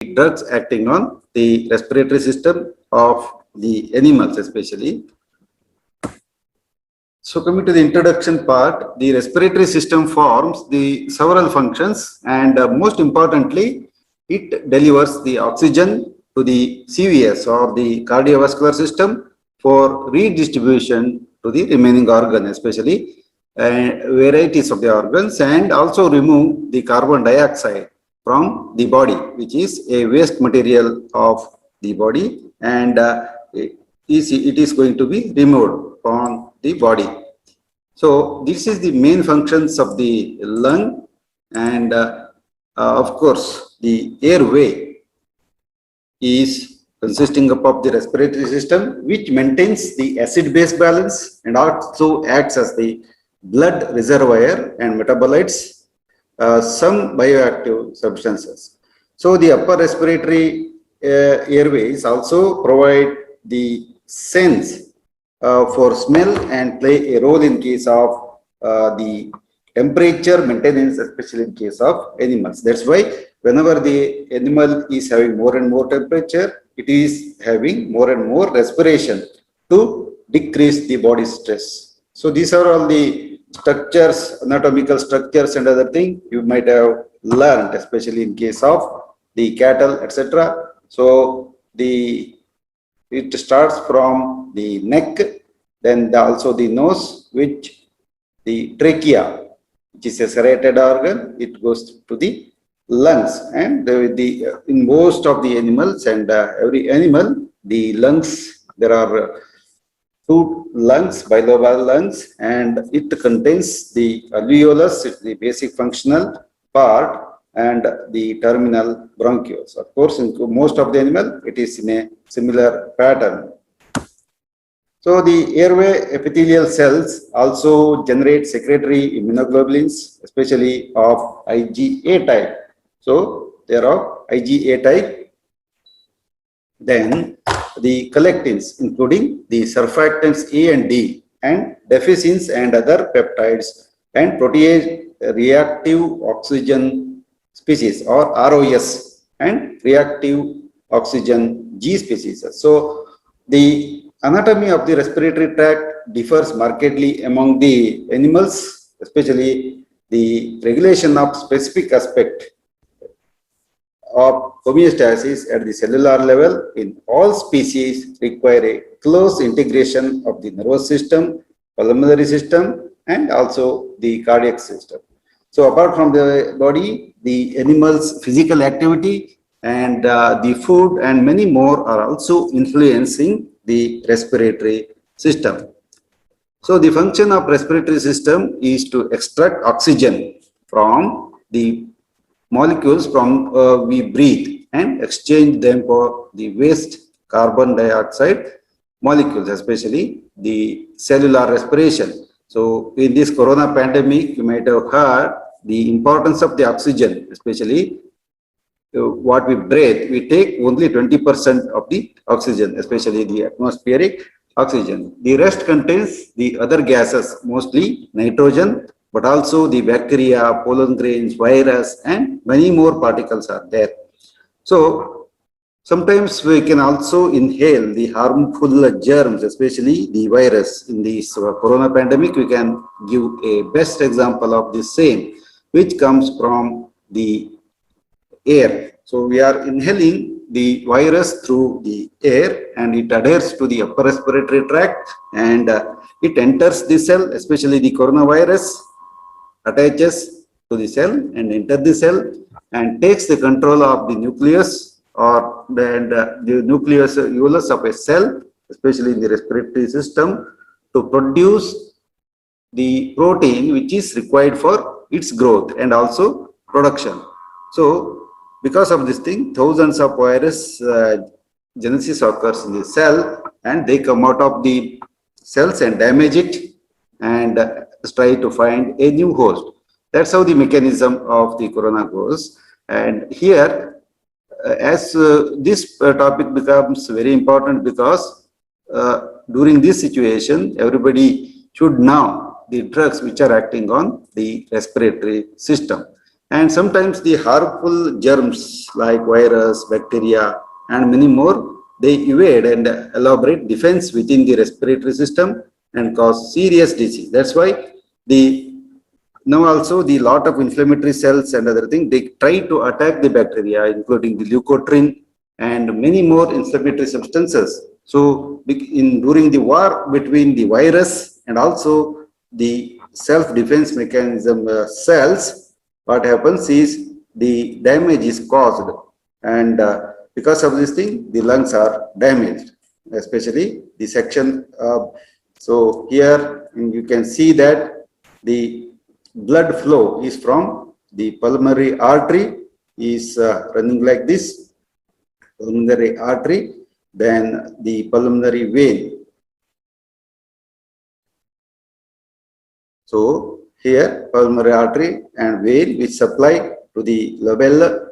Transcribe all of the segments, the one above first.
the drugs acting on the respiratory system of the animals especially. So coming to the introduction part, the respiratory system forms the several functions, and most importantly, it delivers the oxygen to the CVS or the cardiovascular system for redistribution to the remaining organ, especially varieties of the organs, and also remove the carbon dioxide from the body, which is a waste material of the body, and it is going to be removed from the body. So this is the main functions of the lung, and of course the airway is consisting of the respiratory system, which maintains the acid-base balance and also acts as the blood reservoir and metabolites some bioactive substances. So the upper respiratory airways also provide the sense for smell and play a role in case of the temperature maintenance, especially in case of animals. That's why whenever the animal is having more and more temperature, it is having more and more respiration to decrease the body stress. So these are all the structures, anatomical structures and other things you might have learned, especially in case of the cattle, etc. So it starts from the neck, then also the nose, which the trachea, which is a serrated organ, it goes to the lungs, and in most of the animals and every animal, the lungs, there are two lungs, bilobal lungs, and it contains the alveolus, it's the basic functional part, and the terminal bronchioles. Of course, in most of the animal, it is in a similar pattern. So the airway epithelial cells also generate secretory immunoglobulins, especially of IgA type. So they are of IgA type. Then the collectins, including the surfactants A and D, and deficins and other peptides, and protease reactive oxygen species or ROS, and reactive oxygen G species. So the anatomy of the respiratory tract differs markedly among the animals, especially the regulation of specific aspect of homeostasis at the cellular level in all species require a close integration of the nervous system, pulmonary system, and also the cardiac system. So apart from the body, the animal's physical activity and the food and many more are also influencing the respiratory system. So the function of respiratory system is to extract oxygen from the molecules from we breathe and exchange them for the waste carbon dioxide molecules, especially the cellular respiration. So in this corona pandemic, you might have heard the importance of the oxygen, especially what we breathe. We take only 20% of the oxygen, especially the atmospheric oxygen. The rest contains the other gases, mostly nitrogen, but also the bacteria, pollen grains, virus, and many more particles are there. So sometimes we can also inhale the harmful germs, especially the virus. In this corona pandemic, we can give a best example of the same, which comes from the air. So we are inhaling the virus through the air, and it adheres to the upper respiratory tract, and it enters the cell, especially the coronavirus attaches to the cell and enter the cell and takes the control of the nucleus or the nucleus of a cell, especially in the respiratory system, to produce the protein which is required for its growth and also production. So because of this thing, thousands of virus genesis occurs in the cell, and they come out of the cells and damage it and try to find a new host. That's how the mechanism of the corona goes. And here, as this topic becomes very important, because during this situation, everybody should know the drugs which are acting on the respiratory system. And sometimes the harmful germs like virus, bacteria, and many more, they evade and elaborate defense within the respiratory system and cause serious disease. That's why the now also the lot of inflammatory cells and other things, they try to attack the bacteria, including the leukotriene and many more inflammatory substances. So during the war between the virus and also the self-defense mechanism cells, what happens is the damage is caused, and because of this thing, the lungs are damaged, especially the section. So here you can see that the blood flow is from the pulmonary artery is running like this, pulmonary artery, then the pulmonary vein. So here pulmonary artery and vein which supply to the lobula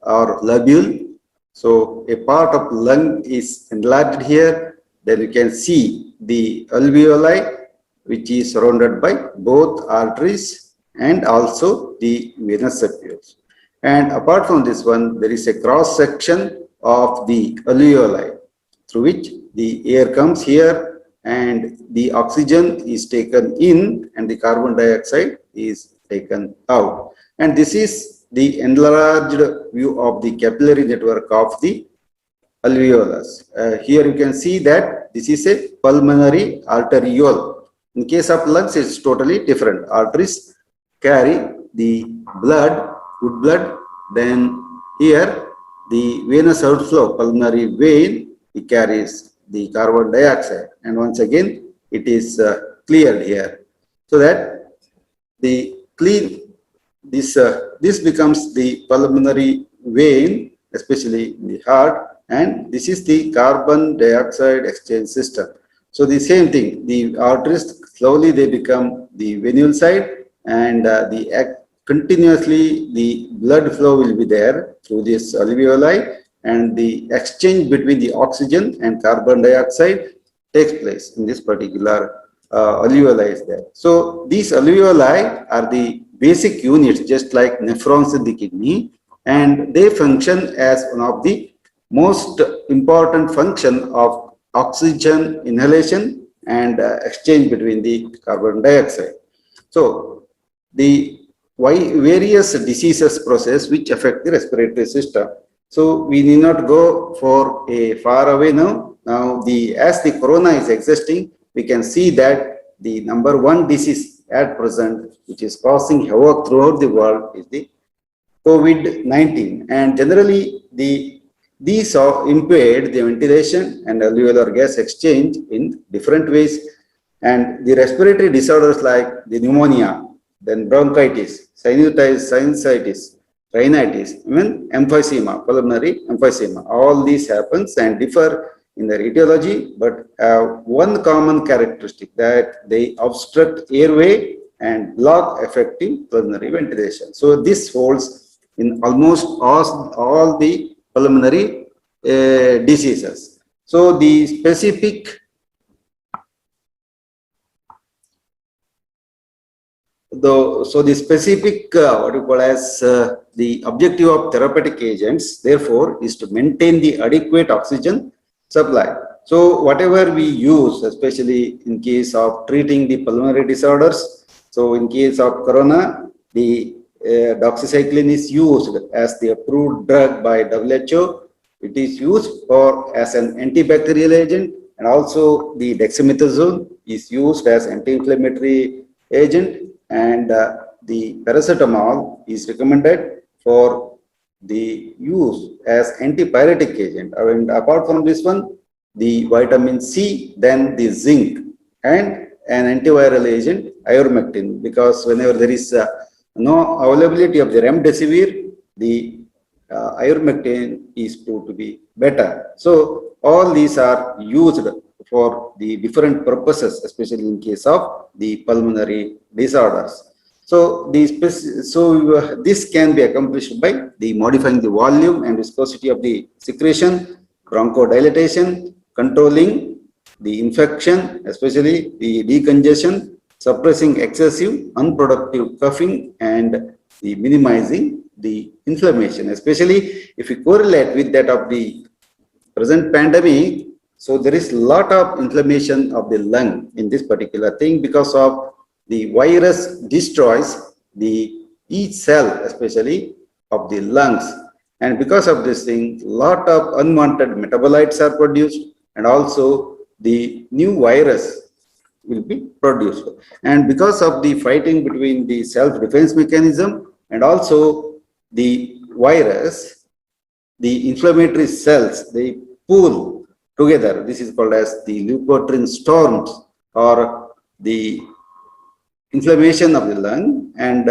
or lobule. So a part of lung is enlarged here. Then you can see the alveoli, which is surrounded by both arteries and also the venous sepals. And apart from this one, there is a cross section of the alveoli through which the air comes here and the oxygen is taken in and the carbon dioxide is taken out. And this is the enlarged view of the capillary network of the alveolus. Here you can see that this is a pulmonary arteriole. In case of lungs, it's totally different. Arteries carry the blood, good blood. Then here, the venous outflow, pulmonary vein, it carries the carbon dioxide. And once again, it is cleared here. So that the this becomes the pulmonary vein, especially in the heart. And this is the carbon dioxide exchange system. So the same thing, the arteries slowly they become the venule side, and continuously the blood flow will be there through this alveoli, and the exchange between the oxygen and carbon dioxide takes place in this particular alveoli is there. So these alveoli are the basic units, just like nephrons in the kidney, and they function as one of the most important function of oxygen inhalation and exchange between the carbon dioxide. So the various diseases process which affect the respiratory system. So we need not go for a far away now. Now as the corona is existing, we can see that the number one disease at present which is causing havoc throughout the world is the COVID-19, and generally these are impaired the ventilation and alveolar gas exchange in different ways, and the respiratory disorders like the pneumonia, then bronchitis, sinusitis, rhinitis, even emphysema, pulmonary emphysema. All these happens and differ in their etiology, but have one common characteristic that they obstruct airway and block effective pulmonary ventilation. So this holds in almost all the pulmonary diseases. So the specific what you call as the objective of therapeutic agents, therefore, is to maintain the adequate oxygen supply. So whatever we use, especially in case of treating the pulmonary disorders, so in case of corona, the doxycycline is used as the approved drug by WHO. It is used as an antibacterial agent, and also the dexamethasone is used as anti-inflammatory agent, and the paracetamol is recommended for the use as antipyretic agent. And apart from this one, the vitamin C, then the zinc, and an antiviral agent, ivermectin, because whenever there is no availability of the remdesivir, the ivermectin is proved to be better. So all these are used for the different purposes, especially in case of the pulmonary disorders. So this can be accomplished by the modifying the volume and viscosity of the secretion, bronchodilation, controlling the infection, especially the decongestion, suppressing excessive unproductive coughing, and the minimizing the inflammation, especially if we correlate with that of the present pandemic. So there is a lot of inflammation of the lung in this particular thing because of the virus destroys the each cell, especially of the lungs. And because of this thing, lot of unwanted metabolites are produced, and also the new virus will be produced. And because of the fighting between the self-defense mechanism and also the virus, the inflammatory cells, they pool together. This is called as the leukotriene storms or the inflammation of the lung. And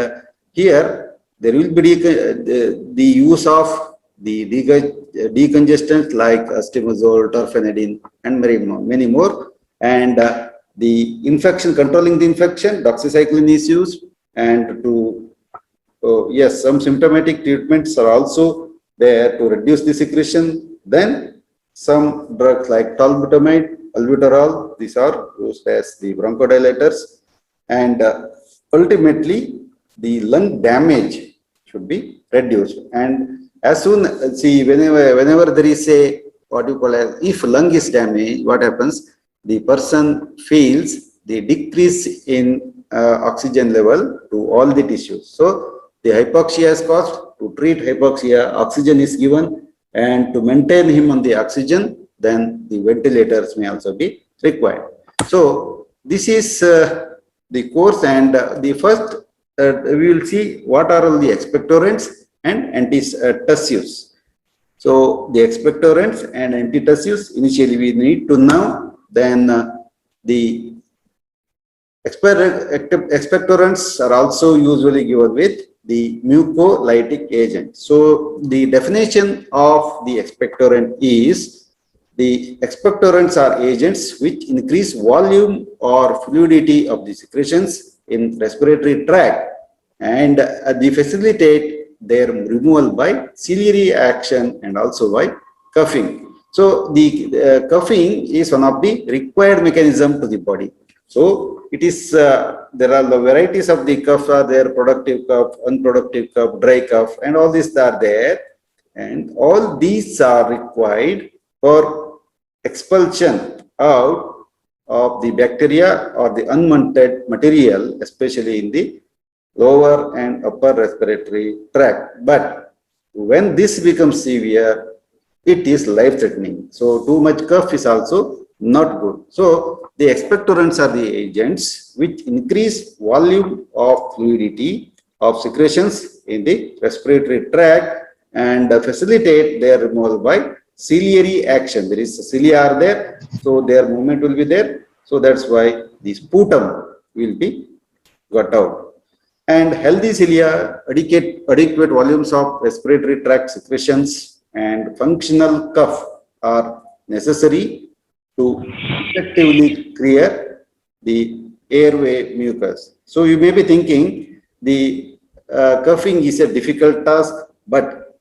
here there will be the use of the decongestants like estimazole, terfenadine, and many more. And the infection, controlling the infection, doxycycline is used. And to, yes, some symptomatic treatments are also there to reduce the secretion. Then some drugs like tolbutamide, albuterol, these are used as the bronchodilators. And ultimately, the lung damage should be reduced. And as soon, see, whenever there is a, what you call as, if lung is damaged, what happens? The person feels the decrease in oxygen level to all the tissues. So the hypoxia is caused. To treat hypoxia, oxygen is given, and to maintain him on the oxygen, then the ventilators may also be required. So this is the course, and the first we will see what are all the expectorants and antitussives. So the expectorants and antitussives, initially we need to know. Then the expectorants are also usually given with the mucolytic agent. So the definition of the expectorant is, the expectorants are agents which increase volume or fluidity of the secretions in respiratory tract, and they facilitate their removal by ciliary action and also by coughing. So the coughing is one of the required mechanism to the body. So it is, there are the varieties of the cough are there, productive cough, unproductive cough, dry cough, and all these are there. And all these are required for expulsion out of the bacteria or the unwanted material, especially in the lower and upper respiratory tract. But when this becomes severe, it is life-threatening. So too much cough is also not good. So the expectorants are the agents which increase volume of fluidity of secretions in the respiratory tract and facilitate their removal by ciliary action. There is cilia are there, so their movement will be there. So that's why the sputum will be got out. And healthy cilia, adequate volumes of respiratory tract secretions and functional cough are necessary to effectively clear the airway mucus. So you may be thinking the coughing is a difficult task, but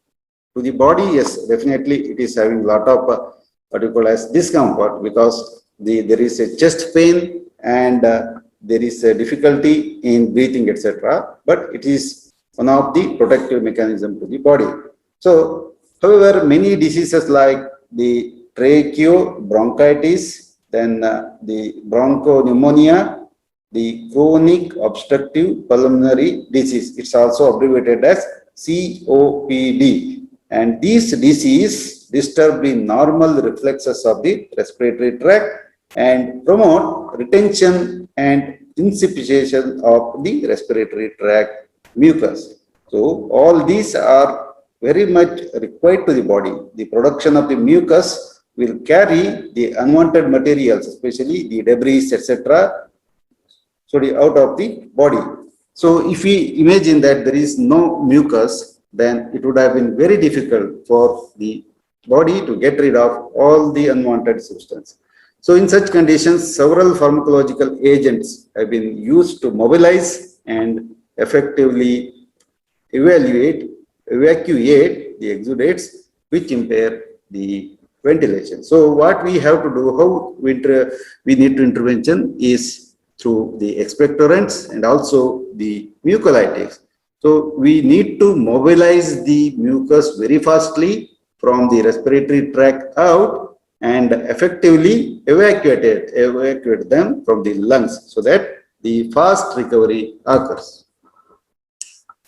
to the body, yes, definitely it is having a lot of what you call as discomfort, because there is a chest pain and there is a difficulty in breathing, etc. But it is one of the protective mechanism to the body. So, however, many diseases like the tracheobronchitis, then the bronchopneumonia, the chronic obstructive pulmonary disease, it's also abbreviated as COPD. And these diseases disturb the normal reflexes of the respiratory tract and promote retention and insipiation of the respiratory tract mucus. So all these are very much required to the body. The production of the mucus will carry the unwanted materials, especially the debris, etc., out of the body. So if we imagine that there is no mucus, then it would have been very difficult for the body to get rid of all the unwanted substance. So in such conditions, several pharmacological agents have been used to mobilize and effectively evacuate the exudates which impair the ventilation. So what we have to do, how we need to intervention is through the expectorants and also the mucolytics. So we need to mobilize the mucus very fastly from the respiratory tract out and effectively evacuate them from the lungs so that the fast recovery occurs.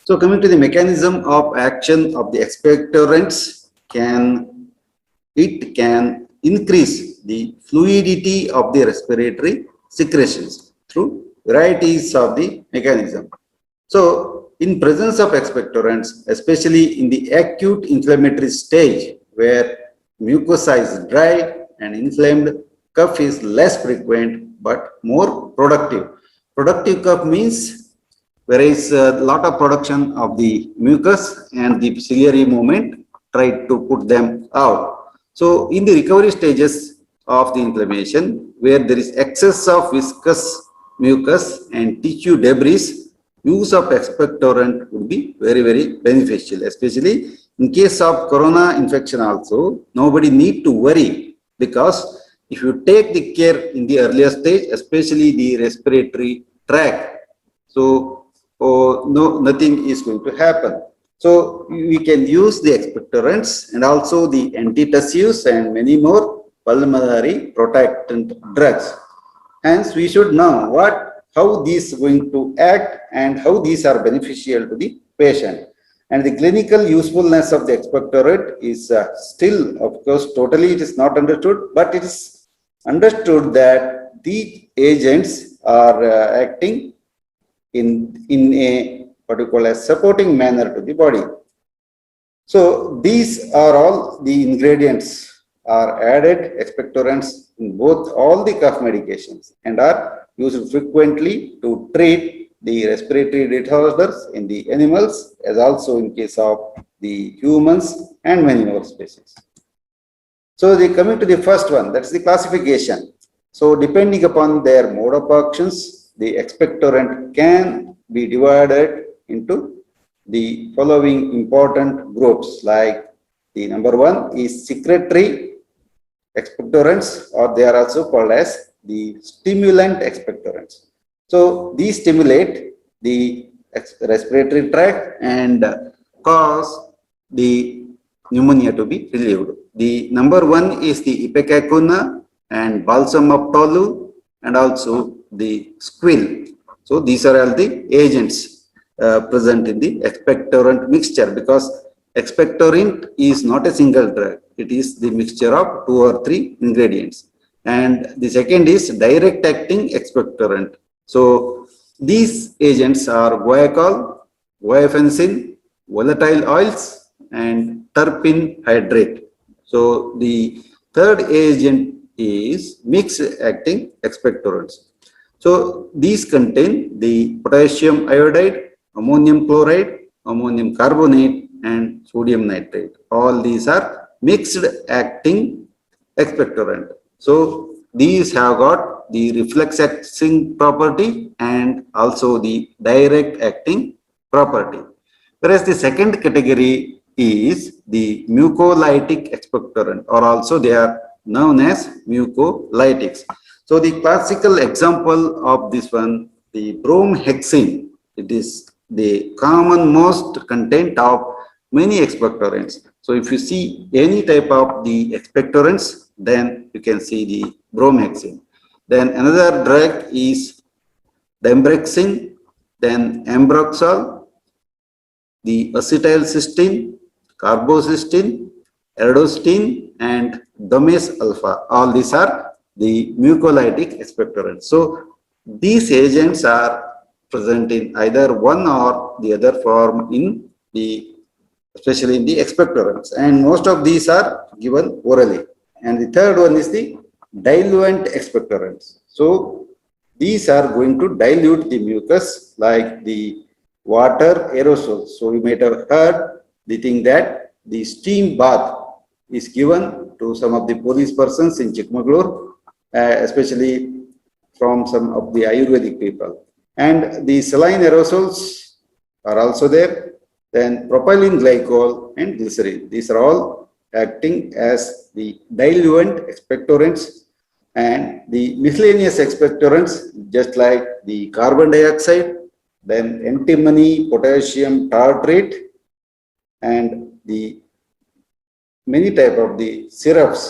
So coming to the mechanism of action of the expectorants, it can increase the fluidity of the respiratory secretions through varieties of the mechanism. So in presence of expectorants, especially in the acute inflammatory stage where mucosa is dry and inflamed, cough is less frequent but more productive. Productive cough means there is a lot of production of the mucus and the ciliary movement try to put them out. So in the recovery stages of the inflammation where there is excess of viscous mucus and tissue debris, use of expectorant would be very beneficial, especially in case of corona infection also. Nobody need to worry because if you take the care in the earlier stage, especially the respiratory tract, so no, nothing is going to happen. So we can use the expectorants and also the antitussives and many more pulmonary protectant drugs. Hence, we should know how these are going to act and how these are beneficial to the patient. And the clinical usefulness of the expectorant is still, of course, totally it is not understood, but it is understood that these agents are acting in a what you call a supporting manner to the body. So these are all the ingredients are added expectorants in both all the cough medications and are used frequently to treat the respiratory disorders in the animals as also in case of the humans and many more species. So coming to the first one, that's the classification. So depending upon their mode of actions, the expectorant can be divided into the following important groups, like the number one is secretory expectorants, or they are also called as the stimulant expectorants. So these stimulate the respiratory tract and cause the pneumonia to be relieved. The number one is the ipecacuanha and balsam of Tolu and also the squill. So these are all the agents present in the expectorant mixture, because expectorant is not a single drug. It is the mixture of 2 or 3 ingredients. And the second is direct acting expectorant. So these agents are guaiacol, guaifenesin, volatile oils, and terpene hydrate. So the third agent is mixed acting expectorants. So these contain the potassium iodide, ammonium chloride, ammonium carbonate, and sodium nitrate. All these are mixed acting expectorant. So these have got the reflex acting property and also the direct acting property. Whereas the second category is the mucolytic expectorant, or also they are known as mucolytics. So the classical example of this one, the bromhexine, it is the common most content of many expectorants. So if you see any type of the expectorants, then you can see the bromhexine. Then another drug is dembrexine, then ambroxol, the acetylcysteine, carbocysteine, erdostin, and domes alpha. All these are the mucolytic expectorants. So these agents are present in either one or the other form in the, especially in the expectorants, and most of these are given orally. And the third one is the diluent expectorants. So these are going to dilute the mucus like the water aerosols. So you might have heard the thing that the steam bath is given to some of the police persons in Chikmagalur, especially from some of the Ayurvedic people. And the saline aerosols are also there. Then propylene glycol and glycerin. These are all acting as the diluent expectorants, and the miscellaneous expectorants, just like the carbon dioxide, then antimony, potassium tartrate, and the many type of the syrups,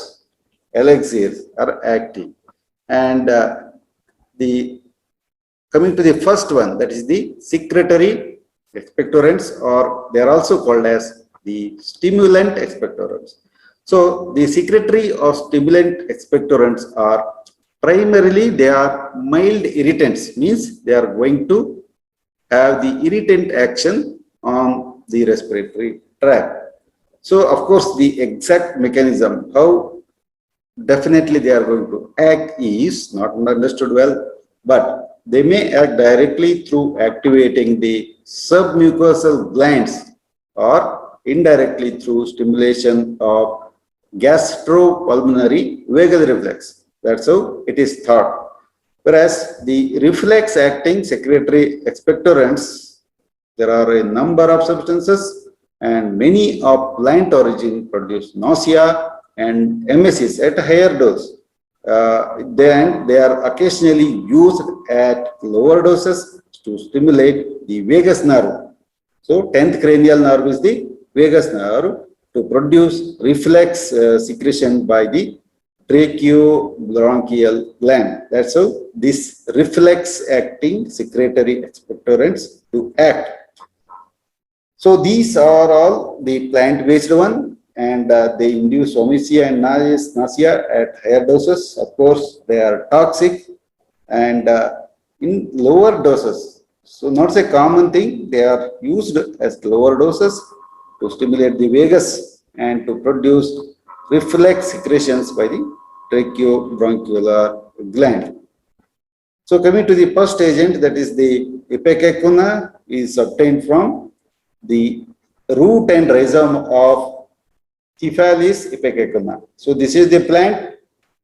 elixirs are active. And the coming to the first one, that is the secretory expectorants, or they are also called as the stimulant expectorants. So the secretory or stimulant expectorants are primarily they are mild irritants, means they are going to have the irritant action on the respiratory tract. So of course the exact mechanism how definitely they are going to act is not understood well, but they may act directly through activating the submucosal glands or indirectly through stimulation of gastropulmonary vagal reflex. That's how it is thought. Whereas the reflex acting secretory expectorants, there are a number of substances and many of plant origin produce nausea and emesis at higher dose. Then they are occasionally used at lower doses to stimulate the vagus nerve. So 10th cranial nerve is the vagus nerve to produce reflex secretion by the tracheobronchial gland. That's how this reflex acting secretory expectorants to act. So these are all the plant-based one, and they induce vomitia and nausea at higher doses. Of course, they are toxic, and in lower doses. So not a common thing. They are used as lower doses to stimulate the vagus and to produce reflex secretions by the tracheobronchial gland. So coming to the first agent, that is the ipecacuanha, is obtained from the root and rhizome of Cephalus ipecacuanha. So this is the plant,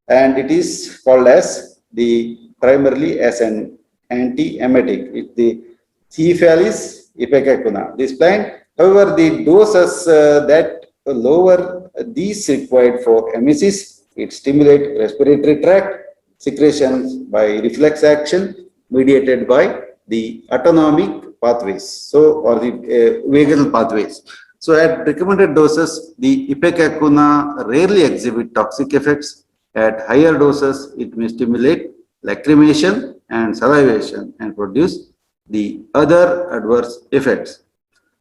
and it is called as the primarily as an anti-emetic. It's the Cephalus ipecacuanha. This plant, however, the doses that lower these required for emesis, it stimulates respiratory tract secretions by reflex action mediated by the autonomic pathways, so or the vagal pathways. So at recommended doses, the ipecacuanha rarely exhibit toxic effects. At higher doses, it may stimulate lacrimation and salivation and produce the other adverse effects.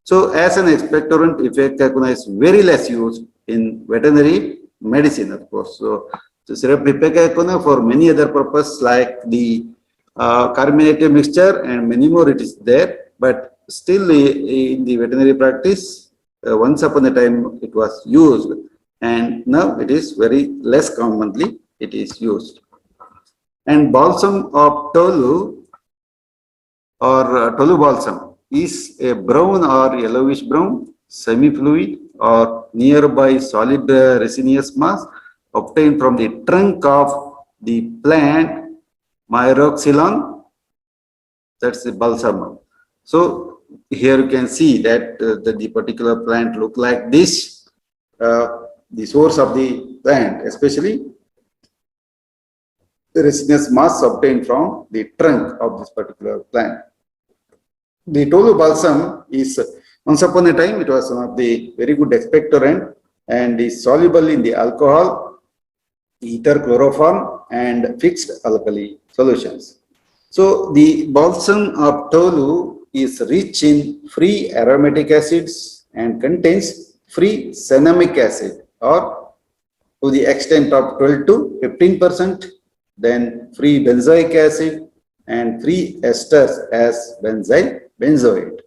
So as an expectorant, ipecacuanha is very less used in veterinary medicine, of course. So syrup ipecacuanha for many other purposes like the carminative mixture and many more it is there, but still in the veterinary practice, once upon a time it was used, and now it is very less commonly it is used. And balsam of tolu or tolu balsam is a brown or yellowish brown semi-fluid or nearby solid resinous mass obtained from the trunk of the plant Myroxylon, that's the balsamum. So here you can see that, the particular plant look like this. The source of the plant, especially the resinous mass obtained from the trunk of this particular plant. The tolu balsam is, once upon a time, it was one of the very good expectorant and is soluble in the alcohol, ether, chloroform, and fixed alkali solutions. So the balsam of tolu is rich in free aromatic acids and contains free cinnamic acid, or to the extent of 12 to 15%, then free benzoic acid and free esters as benzyl benzoate.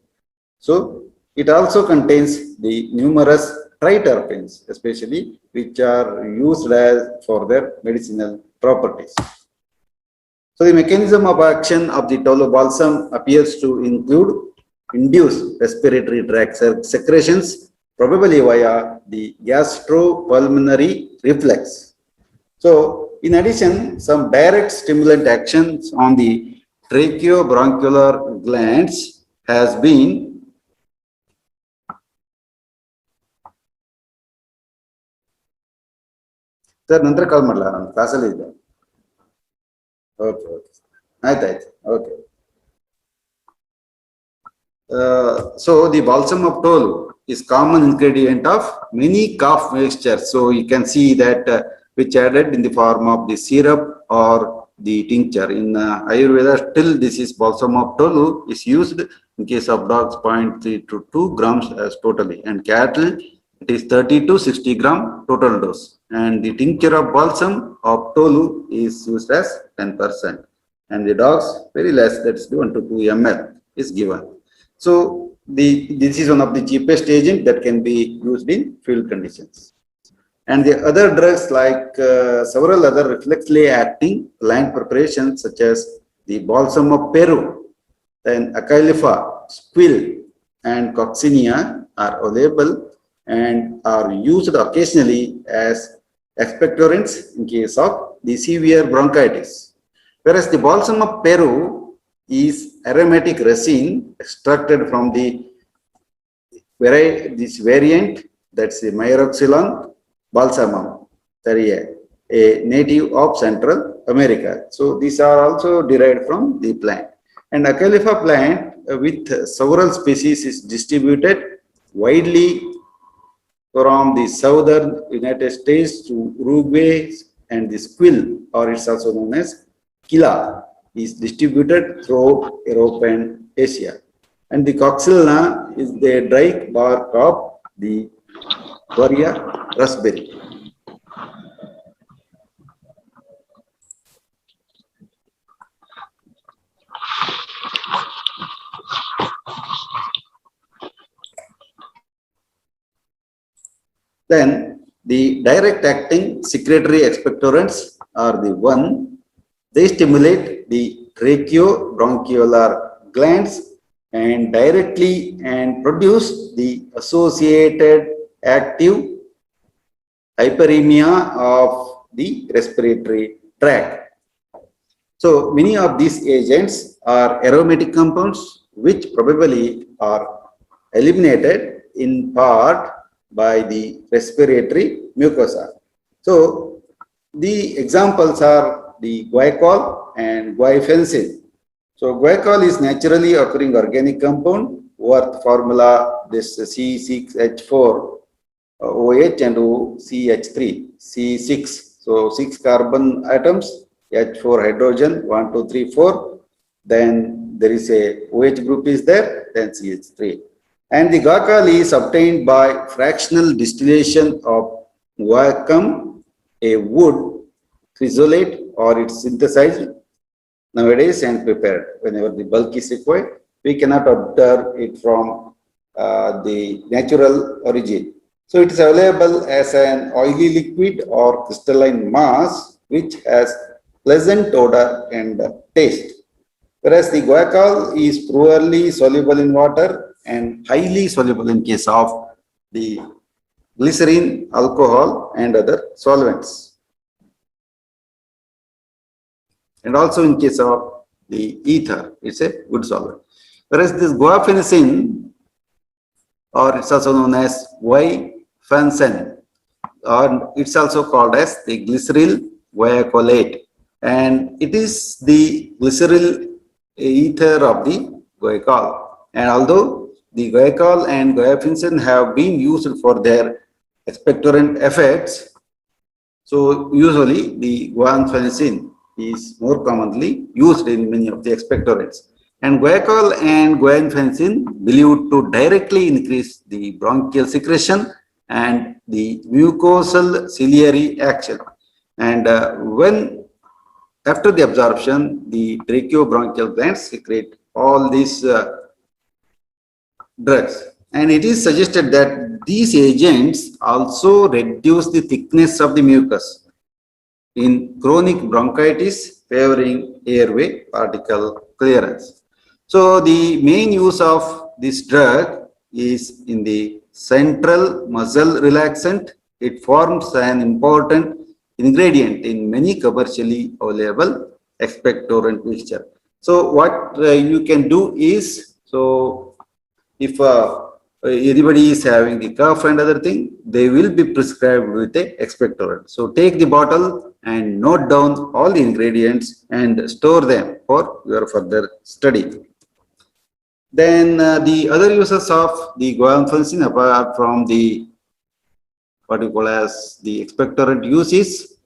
So it also contains the numerous triterpenes, especially which are used as for their medicinal properties. So the mechanism of action of the tolu balsam appears to include induce respiratory tract secretions, probably via the gastropulmonary reflex. So in addition, some direct stimulant actions on the tracheobronchial glands has been sir ನಂತರ ಕಾಲ್ ಮಾಡಲ ನಾನು ಕ್ಲಾಸಲ್ಲಿ ಇದ್ದೆ okay okay ಆಯ್ತಾಯ್ತು okay So the balsam of Tolu is common ingredient of many cough mixtures. So you can see that which added in the form of the syrup or the tincture. In Ayurveda, still this is balsam of Tolu is used in case of dogs 0.3 to 2 grams as totally, and cattle it is 30 to 60 gram total dose. And the tincture of balsam of Tolu is used as 10%, and the dogs very less, that's 1 to 2 ml is given. So this is one of the cheapest agent that can be used in field conditions. And the other drugs like several other reflexively acting plant preparations such as the balsam of Peru, then Acalypha, squill, and coccinia are available and are used occasionally as expectorants in case of the severe bronchitis. Whereas the balsam of Peru is aromatic resin extracted from the this variant, that's the Myroxylon balsamum, a native of Central America. So these are also derived from the plant. And Acalypha plant with several species is distributed widely from the southern United States to Uruguay, and the squill, or it's also known as Kila, is distributed throughout Europe and Asia. And the coxylna is the dry bark of the Varia raspberry. Then the direct acting secretory expectorants are the one, they stimulate the tracheobronchial glands and directly and produce the associated active hyperemia of the respiratory tract. So many of these agents are aromatic compounds which probably are eliminated in part by the respiratory mucosa. So the examples are the guaiacol and guaifenesin. So guaiacol is naturally occurring organic compound with formula this C6H4 OH and CH3 C6. So 6 carbon atoms, H4 hydrogen 1 2 3 4. Then there is a OH group is there, then CH3. And the guaiacol is obtained by fractional distillation of guaiacum, a wood chrysolite, or it's synthesized nowadays and prepared whenever the bulk is required. We cannot obtain it from the natural origin. So it is available as an oily liquid or crystalline mass which has pleasant odor and taste. Whereas the guaiacol is poorly soluble in water and highly soluble in case of the glycerin, alcohol, and other solvents. And also in case of the ether, it's a good solvent. Whereas this guaifenesin, or it's also known as guaifenesin, or it's also called as the glyceryl guaiacolate, and it is the glyceryl ether of the guaiacol. And although the guaiacol and guaifenesin have been used for their expectorant effects, so usually the guaifenesin is more commonly used in many of the expectorants. And guaiacol and guaifenesin believed to directly increase the bronchial secretion and the mucosal ciliary action. And when after the absorption, the tracheobronchial glands secrete all these drugs. And it is suggested that these agents also reduce the thickness of the mucus in chronic bronchitis, favoring airway particle clearance. So the main use of this drug is in the central muscle relaxant. It forms an important ingredient in many commercially available expectorant mixture. So what you can do is, so if anybody is having the cough and other thing, they will be prescribed with a expectorant. So take the bottle and note down all the ingredients and store them for your further study. Then the other uses of the guanfacine apart from the what you call as the expectorant use is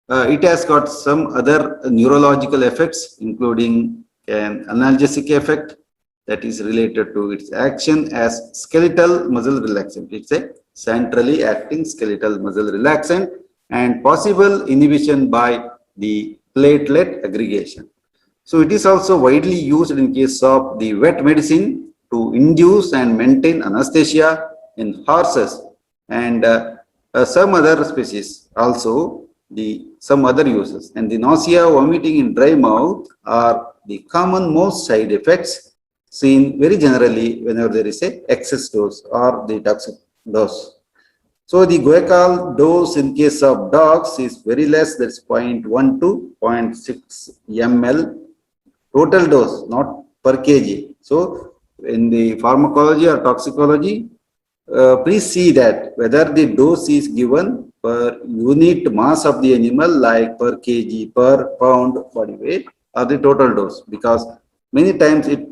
it has got some other neurological effects, including an analgesic effect that is related to its action as skeletal muscle relaxant. It's a centrally acting skeletal muscle relaxant and possible inhibition by the platelet aggregation. So it is also widely used in case of the wet medicine to induce and maintain anesthesia in horses and some other species also the some other uses. And the nausea, vomiting in dry mouth are the common most side effects seen very generally whenever there is a excess dose or the toxic dose. So the Guaiacol dose in case of dogs is very less, that's 0.1 to 0.6 ml total dose, not per kg. So in the pharmacology or toxicology, please see that whether the dose is given per unit mass of the animal like per kg, per pound body weight or the total dose, because many times it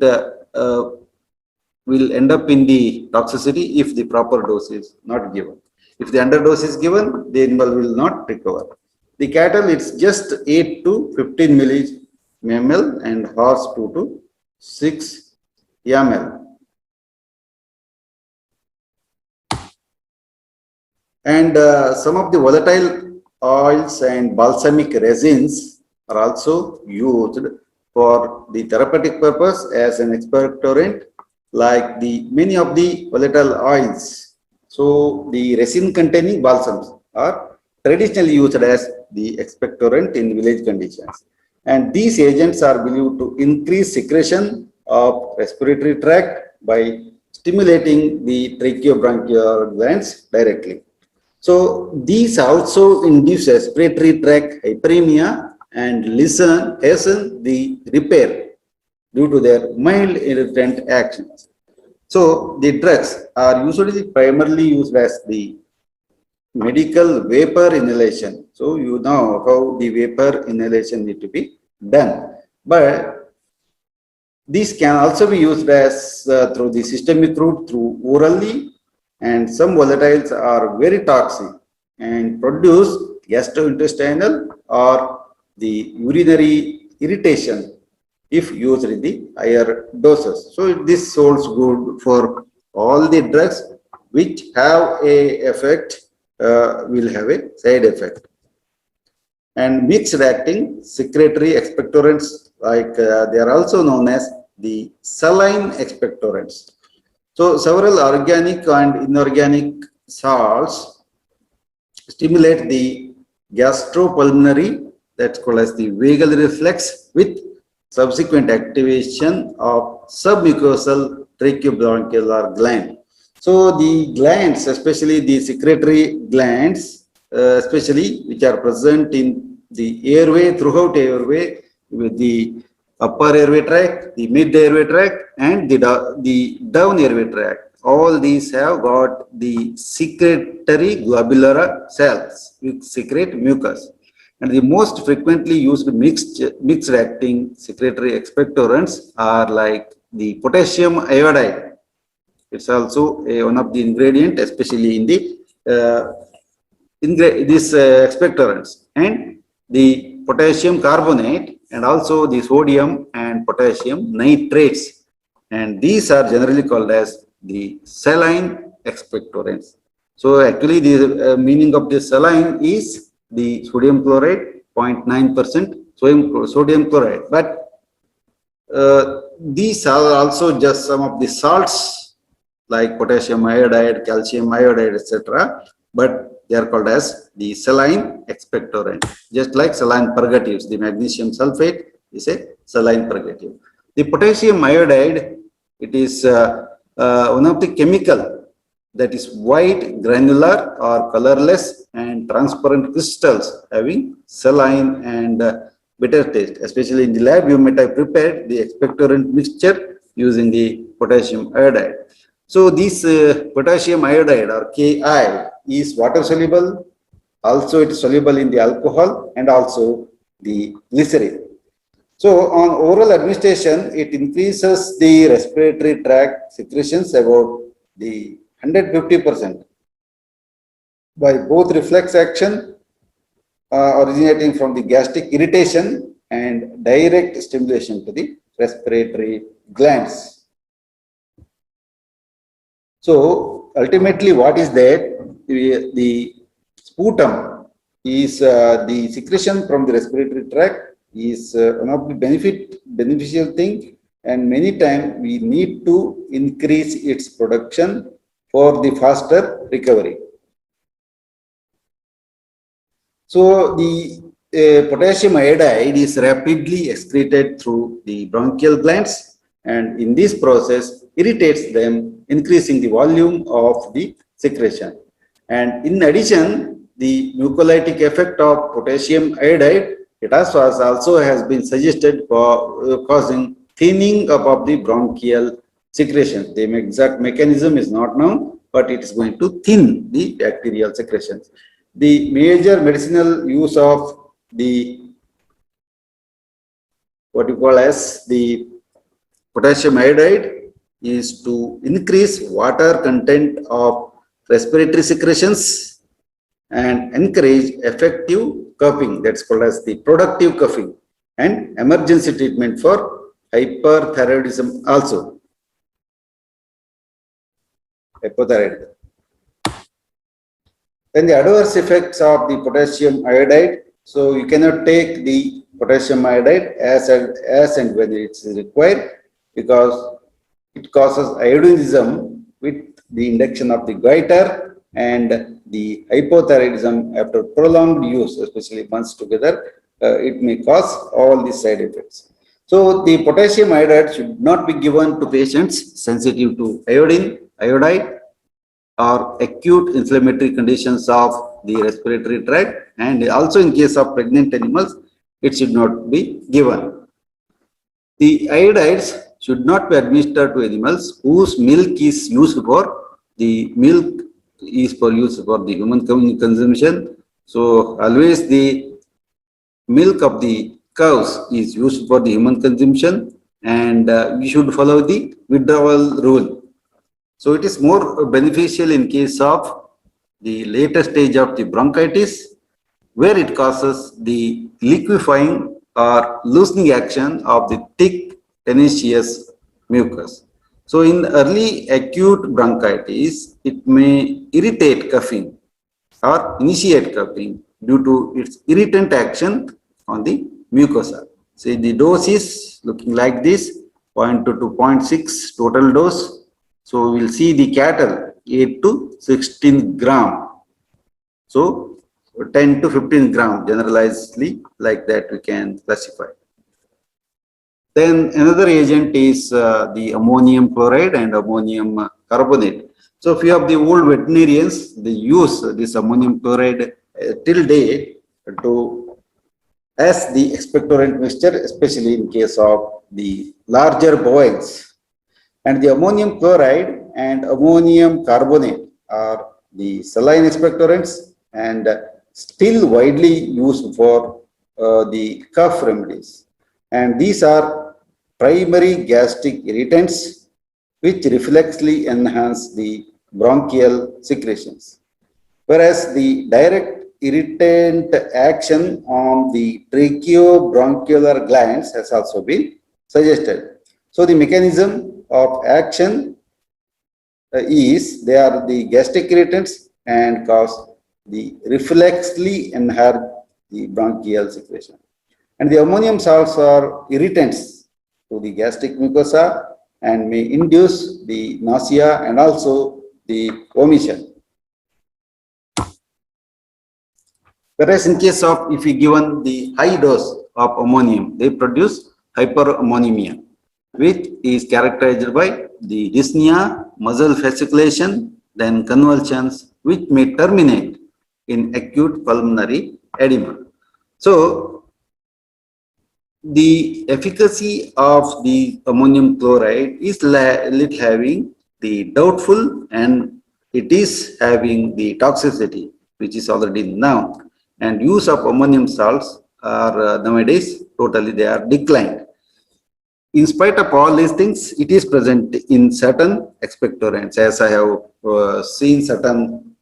will end up in the toxicity if the proper dose is not given. If the underdose is given, the animal will not recover. The cattle, it's just 8 to 15 ml and horse 2 to 6 ml. And some of the volatile oils and balsamic resins are also used for the therapeutic purpose as an expectorant, like the many of the volatile oils. So the resin containing balsams are traditionally used as the expectorant in village conditions. And these agents are believed to increase secretion of respiratory tract by stimulating the tracheobronchial glands directly. So these also induce respiratory tract hyperemia and hasten the repair due to their mild irritant actions. So the drugs are usually primarily used as the medical vapor inhalation. So you know how the vapor inhalation need to be done. But these can also be used as through the systemic route through orally, and some volatiles are very toxic and produce gastrointestinal or the urinary irritation if used in the higher doses. So this holds good for all the drugs which have a effect will have a side effect. And mixed acting secretory expectorants, like they are also known as the saline expectorants. So several organic and inorganic salts stimulate the gastropulmonary, that's called as the vagal reflex, with subsequent activation of submucosal tracheobronchial gland. So the glands, especially the secretory glands, especially which are present in the airway, throughout airway, with the upper airway tract, the mid airway tract, and the down airway tract. All these have got the secretory globular cells which secrete mucus. And the most frequently used mixed acting secretory expectorants are like the potassium iodide. It's also one of the ingredient, especially in the expectorants, and the potassium carbonate, and also the sodium and potassium nitrates. And these are generally called as the saline expectorants. So actually the meaning of the saline is the sodium chloride, 0.9% sodium chloride. But these are also just some of the salts like potassium iodide, calcium iodide, etc. But they are called as the saline expectorant. Just like saline purgatives, the magnesium sulfate is a saline purgative. The potassium iodide, it is one of the chemical that is white, granular or colorless and transparent crystals having saline and bitter taste. Especially in the lab, you might have prepared the expectorant mixture using the potassium iodide. So this potassium iodide or Ki is water soluble. Also, it is soluble in the alcohol and also the glycerin. So on oral administration, it increases the respiratory tract secretions about the 150% by both reflex action originating from the gastric irritation and direct stimulation to the respiratory glands. So ultimately what is that? The sputum is the secretion from the respiratory tract is one of the beneficial thing, and many times we need to increase its production for the faster recovery. So the potassium iodide is rapidly excreted through the bronchial glands, and in this process irritates them, increasing the volume of the secretion. And in addition, the mucolytic effect of potassium iodide, it also has been suggested for causing thinning up of the bronchial secretion. The exact mechanism is not known, but it is going to thin the bacterial secretions. The major medicinal use of the what you call as the potassium iodide is to increase water content of respiratory secretions and encourage effective coughing, that's called as the productive coughing, and emergency treatment for hyperthyroidism also. Hypothyroidism. Then the adverse effects of the potassium iodide. So you cannot take the potassium iodide as and when it's required, because it causes iodism with the induction of the goiter and the hypothyroidism after prolonged use, especially months together. It may cause all these side effects. So the potassium iodide should not be given to patients sensitive to iodide, or acute inflammatory conditions of the respiratory tract, and also in case of pregnant animals, it should not be given. The iodides should not be administered to animals whose milk is used for the human consumption. So always the milk of the cows is used for the human consumption, and we should follow the withdrawal rule. So it is more beneficial in case of the later stage of the bronchitis, where it causes the liquefying or loosening action of the thick tenacious mucus. So in early acute bronchitis, it may irritate coughing or initiate coughing due to its irritant action on the mucosa. So the dose is looking like this, 0.2 to 0.6 total dose. So we will see the cattle 8 to 16 gram. So 10 to 15 gram generalizedly, like that we can classify. Then another agent is the ammonium chloride and ammonium carbonate. So few of the old veterinarians, they use this ammonium chloride till date to as the expectorant mixture, especially in case of the larger bovines. And the ammonium chloride and ammonium carbonate are the saline expectorants and still widely used for the cough remedies. And these are primary gastric irritants which reflexly enhance the bronchial secretions. Whereas the direct irritant action on the tracheobronchular glands has also been suggested. So the mechanism of action is they are the gastric irritants and cause the reflexly enhance the bronchial secretion. And the ammonium salts are irritants to the gastric mucosa and may induce the nausea and also the vomition. Whereas in case of if we given the high dose of ammonium, they produce hyperammonemia, which is characterized by the dyspnea, muscle fasciculation, then convulsions, which may terminate in acute pulmonary edema. So the efficacy of the ammonium chloride is little having the doubtful, and it is having the toxicity, which is already known. And use of ammonium salts are nowadays totally they are declined. In spite of all these things, it is present in certain expectorants, as I have seen certain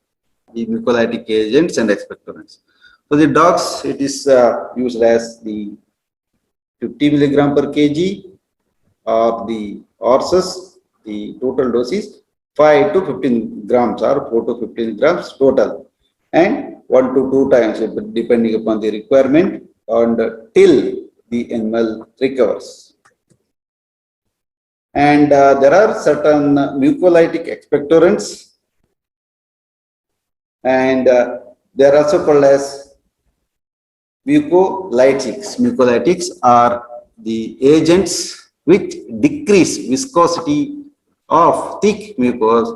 the mucolytic agents and expectorants. For the dogs, it is used as the 50 milligram per kg, or the horses, the total dose is 5 to 15 grams or 4 to 15 grams total, and 1 to 2 times depending upon the requirement, and till the animal recovers. And there are certain mucolytic expectorants, and they are also called as mucolytics. Mucolytics are the agents which decrease viscosity of thick mucus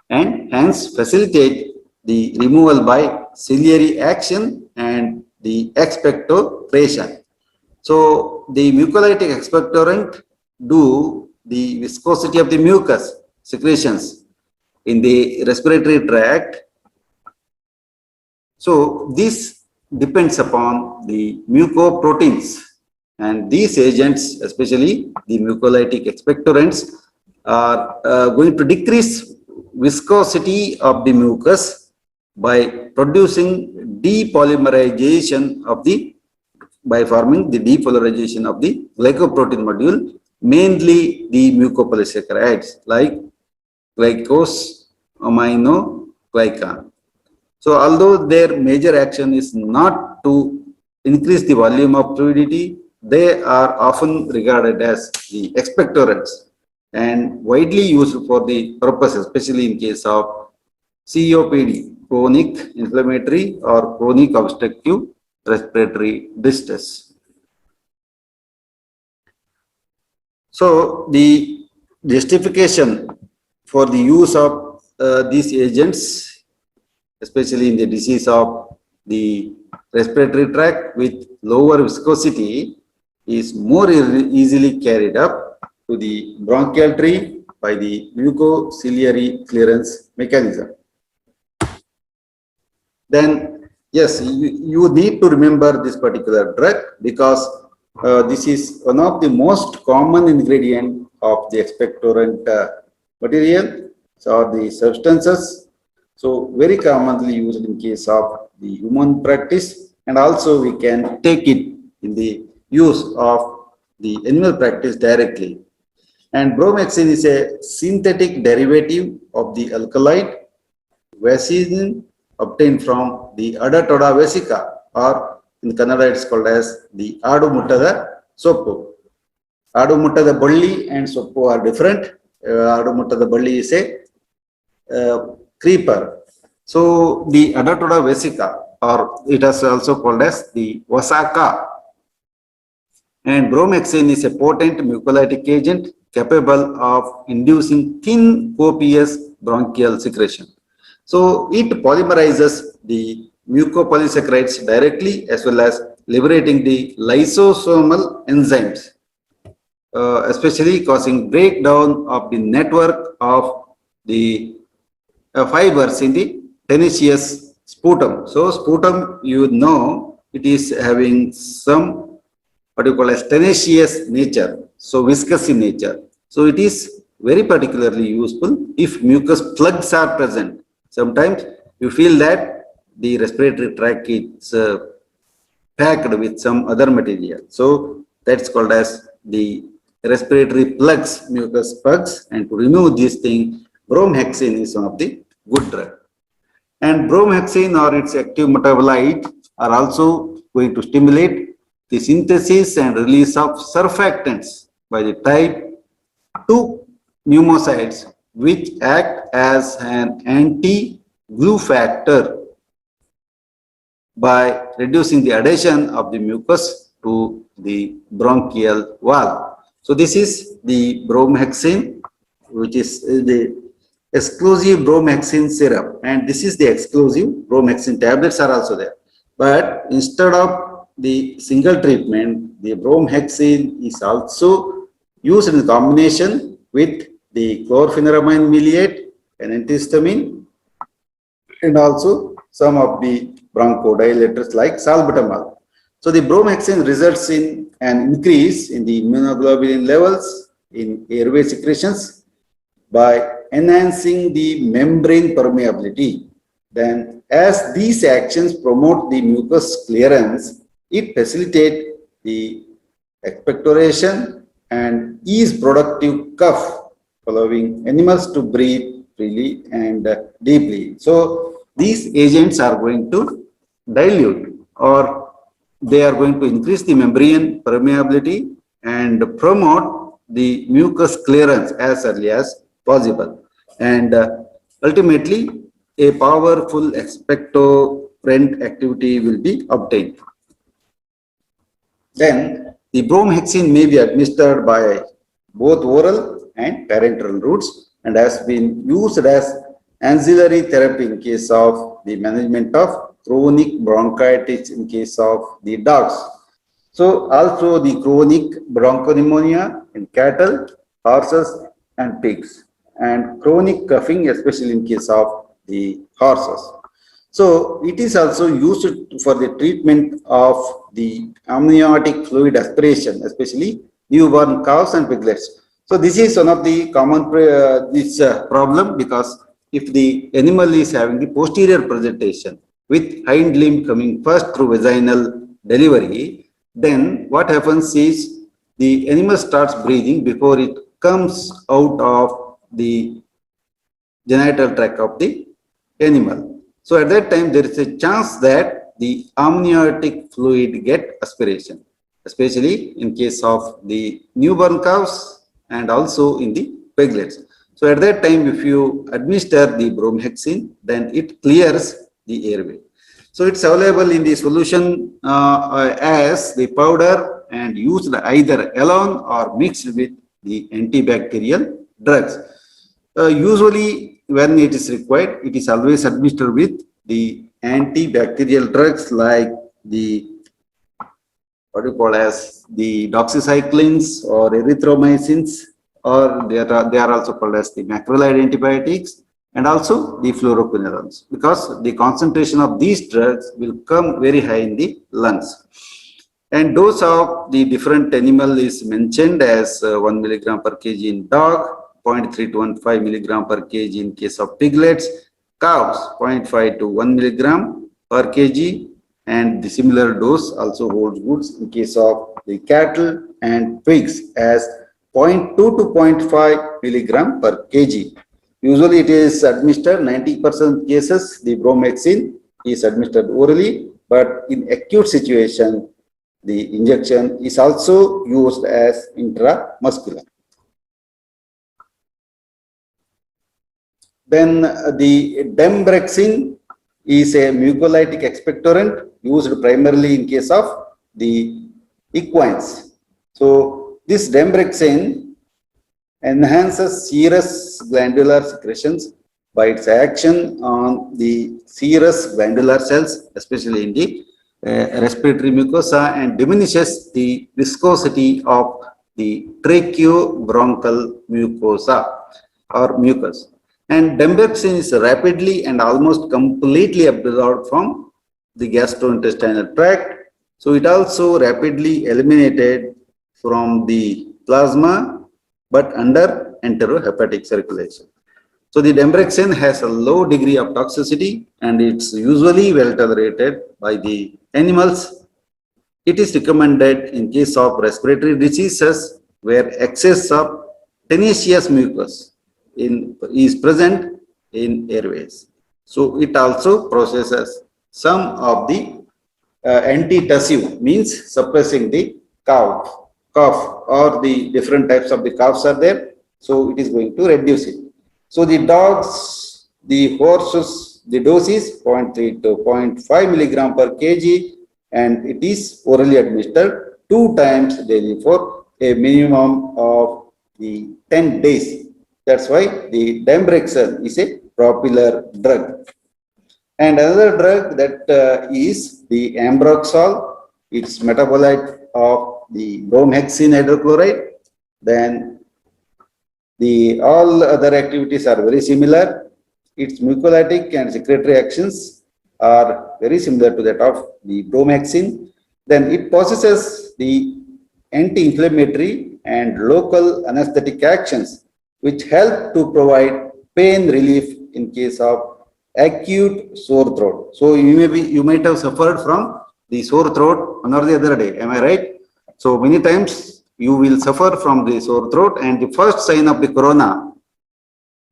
and hence facilitate the removal by ciliary action and the expectoration. So the mucolytic expectorant do the viscosity of the mucus secretions in the respiratory tract. So this depends upon the mucoproteins, and these agents, especially the mucolytic expectorants, are going to decrease viscosity of the mucus by producing depolymerization of the, by forming the depolarization of the glycoprotein module, mainly the mucopolysaccharides like glycose, amino, glycan. So although their major action is not to increase the volume of fluidity, they are often regarded as the expectorants and widely used for the purpose, especially in case of COPD, chronic inflammatory or chronic obstructive respiratory distress. So the justification for the use of these agents, especially in the disease of the respiratory tract with lower viscosity, is more easily carried up to the bronchial tree by the mucociliary clearance mechanism. Then, yes, you need to remember this particular drug because this is one of the most common ingredient of the expectorant material or the substances. So very commonly used in case of the human practice, and also we can take it in the use of the animal practice directly. And bromhexine is a synthetic derivative of the alkaloid vaccine obtained from the Adatoda vesica, or in Kannada it's called as the Adu Muttada Soppu. Adu Muttada Balli and Soppu are different. Adu Muttada Balli is a creeper. So the Adatoda vesica, or it is also called as the Vasaka. And bromhexine is a potent mucolytic agent capable of inducing thin copious bronchial secretion. So it polymerizes the mucopolysaccharides directly, as well as liberating the lysosomal enzymes, especially causing breakdown of the network of the fibers in the tenacious sputum. So sputum, you know, it is having some what you call as tenacious nature, so viscous in nature. So it is very particularly useful if mucus plugs are present. Sometimes you feel that the respiratory tract is packed with some other material. So that's called as the respiratory plugs, mucus plugs, and to remove this thing, bromhexine is one of the good drug. And bromhexine or its active metabolite are also going to stimulate the synthesis and release of surfactants by the type 2 pneumocides, which act as an anti-glue factor by reducing the adhesion of the mucus to the bronchial valve. So this is the bromhexine, which is the exclusive bromhexine syrup, and this is the exclusive bromhexine tablets are also there. But instead of the single treatment, the bromhexine is also used in combination with the chlorpheniramine maleate and antihistamine, and also some of the bronchodilators like salbutamol. So the bromhexine results in an increase in the immunoglobulin levels in airway secretions by enhancing the membrane permeability. Then as these actions promote the mucus clearance, it facilitates the expectoration and ease productive cough, allowing animals to breathe freely and deeply. So these agents are going to dilute, or they are going to increase the membrane permeability and promote the mucus clearance as early as possible. And ultimately, a powerful expectorant activity will be obtained. Then the bromhexine may be administered by both oral and parenteral routes and has been used as ancillary therapy in case of the management of chronic bronchitis in case of the dogs. So also the chronic bronchopneumonia in cattle, horses and pigs, and chronic coughing especially in case of the horses. So it is also used for the treatment of the amniotic fluid aspiration, especially newborn cows and piglets. So this is one of the common problem, because if the animal is having the posterior presentation with hind limb coming first through vaginal delivery, then what happens is the animal starts breathing before it comes out of the genital tract of the animal. So at that time, there is a chance that the amniotic fluid get aspiration, especially in case of the newborn cows and also in the piglets. So at that time, if you administer the bromhexine, then it clears the airway. So it's available in the solution as the powder and used either alone or mixed with the antibacterial drugs. Usually, when it is required, it is always administered with the antibacterial drugs like the what you call as the doxycyclines or erythromycins, or they are also called as the macrolide antibiotics, and also the fluoroquinolones, because the concentration of these drugs will come very high in the lungs. And dose of the different animal is mentioned as 1 milligram per kg in dog, 0.3 to 1.5 milligram per kg in case of piglets, cows 0.5 to 1 milligram per kg, and the similar dose also holds good in case of the cattle and pigs as 0.2 to 0.5 milligram per kg. Usually it is administered 90% cases, the bromhexine is administered orally, but in acute situation, the injection is also used as intramuscular. Then the dembrexine is a mucolytic expectorant used primarily in case of the equines. So this dembrexine enhances serous glandular secretions by its action on the serous glandular cells, especially in the respiratory mucosa, and diminishes the viscosity of the tracheobronchial mucosa or mucus. And dembrexine is rapidly and almost completely absorbed from the gastrointestinal tract. So it also rapidly eliminated from the plasma, but under enterohepatic circulation. So the dembrexine has a low degree of toxicity and it's usually well tolerated by the animals. It is recommended in case of respiratory diseases where excess of tenacious mucus is present in airways. So it also processes some of the antitussive, means suppressing the cough, or the different types of the coughs are there. So it is going to reduce it. So the dogs, the horses, the dose is 0.3 to 0.5 milligram per kg, and it is orally administered 2 times daily for a minimum of the 10 days. That's why the dembrexine is a popular drug. And another drug that is the ambroxol. It's metabolite of the bromhexine hydrochloride. Then all other activities are very similar. Its mucolytic and secretory actions are very similar to that of the bromhexine. Then it possesses the anti-inflammatory and local anesthetic actions, which help to provide pain relief in case of acute sore throat. So you might have suffered from the sore throat one or the other day. Am I right? So many times you will suffer from the sore throat, and the first sign of the corona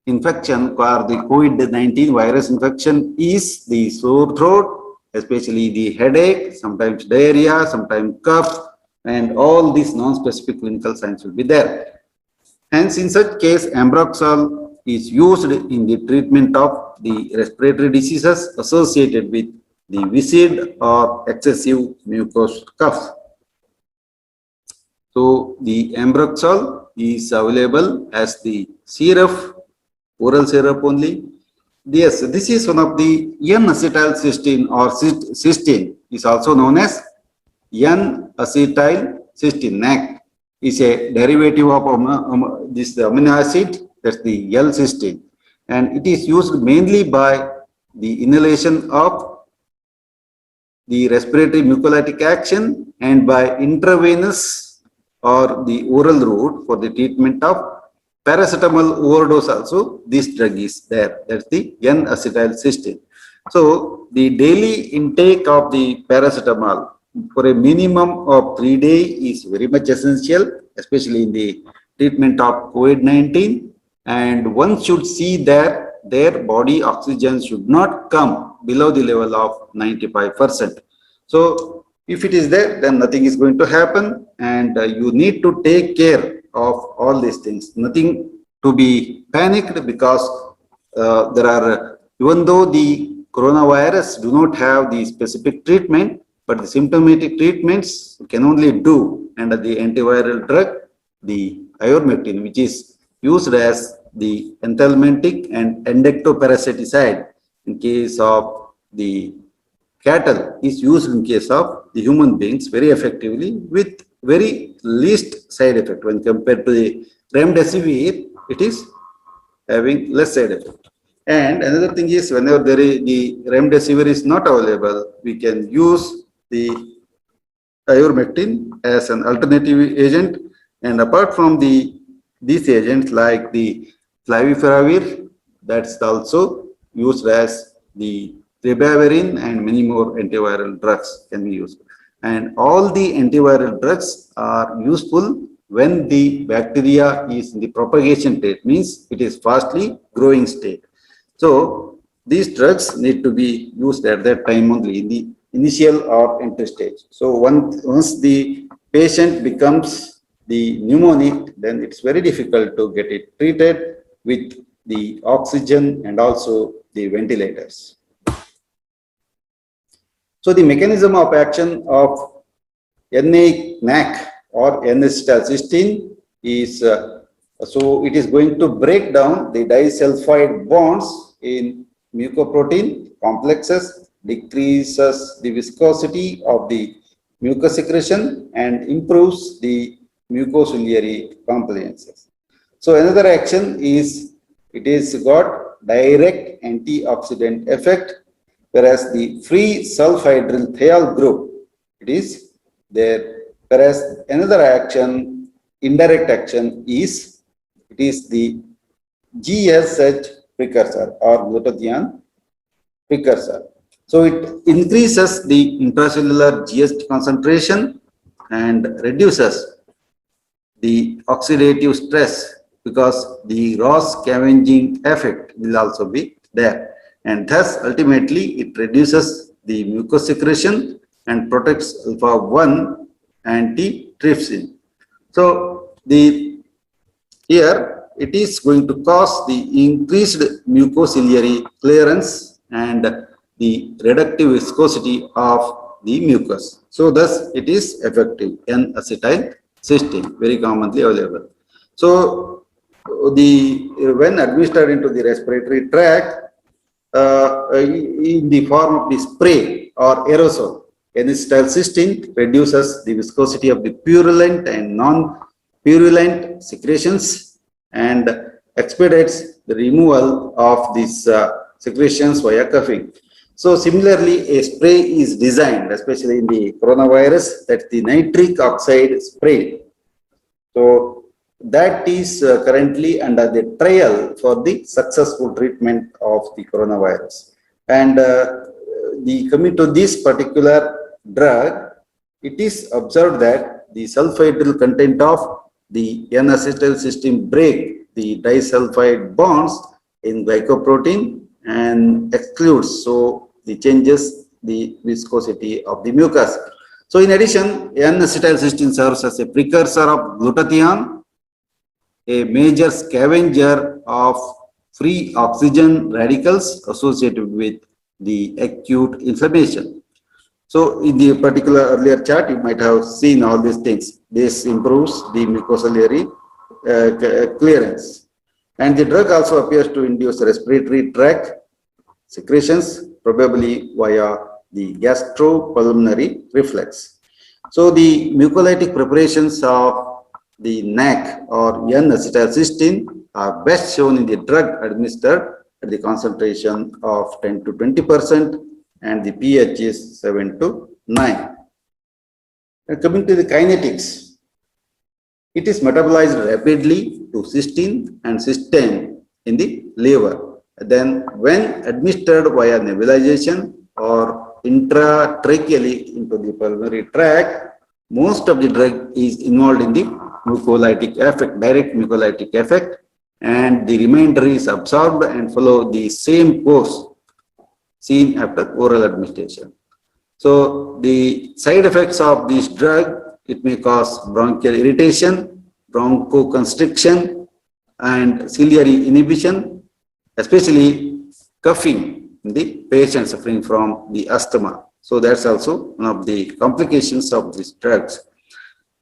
infection or the COVID-19 virus infection is the sore throat, especially the headache, sometimes diarrhea, sometimes cough, and all these non-specific clinical signs will be there. Hence, in such case, ambroxol is used in the treatment of the respiratory diseases associated with the viscid or excessive mucous cough. So, the ambroxol is available as the syrup, oral syrup only. Yes, this is one of the N-acetylcysteine or cysteine is also known as N-acetylcysteine. NAC is a derivative of this amino acid, that's the L-cysteine, and it is used mainly by the inhalation of the respiratory mucolytic action and by intravenous or the oral route for the treatment of paracetamol overdose. Also, this drug is there. That's the N-acetylcysteine. So, the daily intake of the paracetamol for a minimum of 3 days is very much essential, especially in the treatment of COVID-19. And one should see that their body oxygen should not come below the level of 95%. So, if it is there, then nothing is going to happen, and you need to take care of all these things. Nothing to be panicked, because there are, even though the coronavirus do not have the specific treatment, but the symptomatic treatments can only do under the antiviral drug, the ivermectin, which is used as the enthelmintic and endectoparasiticide in case of the cattle, is used in case of the human beings very effectively with very least side effect. When compared to the remdesivir, it is having less side effect. And another thing is, whenever the remdesivir is not available, we can use the ivermectin as an alternative agent. And apart from these agents like the flavipiravir, that's also used as the ribavirin, and many more antiviral drugs can be used. And all the antiviral drugs are useful when the bacteria is in the propagation state, means it is fastly growing state. So these drugs need to be used at that time only, in the initial or entry stage. So once the patient becomes the pneumonic, then it's very difficult to get it treated with the oxygen and also the ventilators. So the mechanism of action of NAC or N-acetylcysteine is, so it is going to break down the disulfide bonds in mucoprotein complexes, decreases the viscosity of the mucus secretion, and improves the mucociliary compliances. So another action is, it is got direct antioxidant effect, whereas the free sulfhydryl thiol group, it is there. Whereas another action, indirect action, is, it is the GSH precursor or glutathione precursor. So it increases the intracellular GSH concentration and reduces the oxidative stress, because the Ross scavenging effect will also be there. And thus, ultimately, it reduces the mucus secretion and protects alpha-1 antitrypsin. So, here it is going to cause the increased mucociliary clearance and the reductive viscosity of the mucus. So, thus it is effective. N-acetylcysteine, very commonly available. So, when administered into the respiratory tract, in the form of the spray or aerosol, N-acetylcysteine reduces the viscosity of the purulent and non-purulent secretions and expedites the removal of these secretions via coughing. So similarly, a spray is designed, especially in the coronavirus, that's the nitric oxide spray. So that is currently under the trial for the successful treatment of the coronavirus. And the coming to this particular drug, it is observed that the sulfhydryl content of the N-acetylcysteine break the disulfide bonds in glycoprotein and excludes so the changes the viscosity of the mucus. So in addition, N-acetylcysteine serves as a precursor of glutathione, a major scavenger of free oxygen radicals associated with the acute inflammation. So in the particular earlier chart, you might have seen all these things. This improves the mucociliary clearance. And the drug also appears to induce respiratory tract secretions, probably via the gastropulmonary reflex. So the mucolytic preparations of the NAC or N-acetylcysteine are best shown in the drug administered at the concentration of 10 to 20% and the pH is 7 to 9. And coming to the kinetics, it is metabolized rapidly to cysteine and cysteine in the liver. Then when administered via nebulization or intratracheally into the pulmonary tract, most of the drug is involved in the mucolytic effect, direct mucolytic effect, and the remainder is absorbed and follow the same course seen after oral administration. So the side effects of this drug, it may cause bronchial irritation, bronchoconstriction, and ciliary inhibition, especially coughing in the patient suffering from the asthma. So that's also one of the complications of these drugs.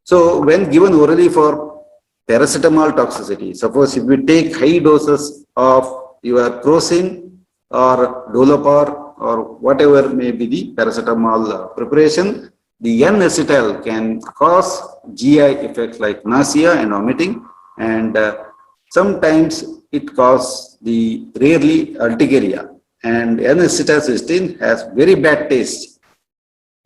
So when given orally for paracetamol toxicity, suppose if you take high doses of your crocin or Dolopar or whatever may be the paracetamol preparation, the N-acetyl can cause GI effects like nausea and vomiting, and sometimes it causes the rarely urticaria, and N-acetylcysteine has very bad taste.